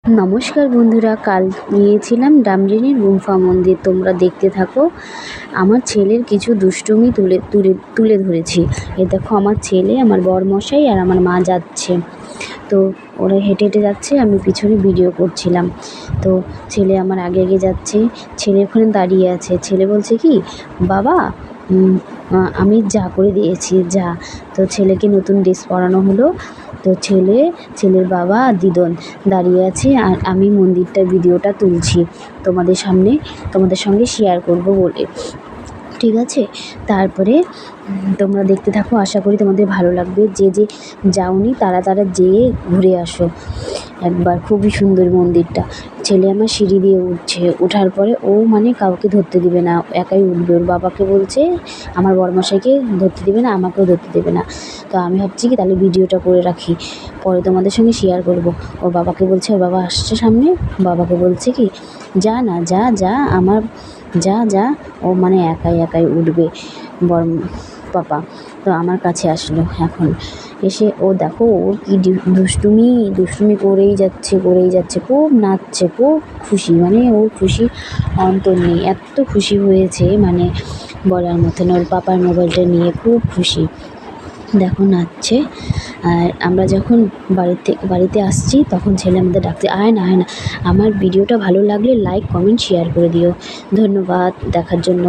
নমস্কার বন্ধুরা, কাল গিয়েছিলাম ডামরিনির গুম্ফা মন্দির। তোমরা দেখতে থাকো। আমার ছেলের কিছু দুষ্টুমি তুলে ধরেছি। এ দেখো, আমার ছেলে, আমার বরমশাই আর আমার মা যাচ্ছে। তো ওরা হেঁটে হেঁটে যাচ্ছে, আমি পিছনে ভিডিও করছিলাম। তো ছেলে আমার আগে আগে যাচ্ছে, ছেলে ওখানে দাঁড়িয়ে আছে। ছেলে বলছে কি, বাবা আমি যা করে দিয়েছি যা। তো ছেলেকে নতুন ড্রেস পরানো হলো। তো ছেলের বাবা আর দিদন দাঁড়িয়ে আছে, আর আমি মন্দিরটার ভিডিওটা তুলছি তোমাদের সঙ্গে শেয়ার করব বলে। ঠিক আছে, তারপরে তোমরা দেখতে থাকো, আশা করি তোমাদের ভালো লাগবে। যে যাওনি তারা যেয়ে ঘুরে আসো একবার। খুবই সুন্দর মন্দিরটা। ছেলে আমার সিঁড়ি দিয়ে উঠছে, ওঠার পরে ও মানে কাউকে ধরতে দিবে না, একাই উঠবে। ওর বাবাকে বলছে, আমার বরমশাইকে ধরতে দেবে না, আমাকেও ধরতে দেবে না। তো আমি ভাবছি কি, তাহলে ভিডিওটা করে রাখি, পরে তোমাদের সঙ্গে শেয়ার করব। ওর বাবাকে বলছে, ওর বাবা আসছে সামনে, বাবাকে বলছে কি, যা না, যা আমার, যা। ও মানে একাই উঠবে বর পাপা। তো আমার কাছে আসলো এখন, এসে ও দেখো ওর কি দুষ্টুমি করেই যাচ্ছে। খুব নাচছে, খুব খুশি, মানে ওর খুশি অন্তর নেই। এত খুশি হয়েছে মানে বলার মতন। ওর পাপার মোবাইলটা নিয়ে খুব খুশি, দেখো নাচছে। আর আমরা যখন বাড়িতে আসছি, তখন ছেলে আমাদের ডাকছে, আয় না। আমার ভিডিওটা ভালো লাগলে লাইক, কমেন্ট, শেয়ার করে দিও। ধন্যবাদ দেখার জন্য।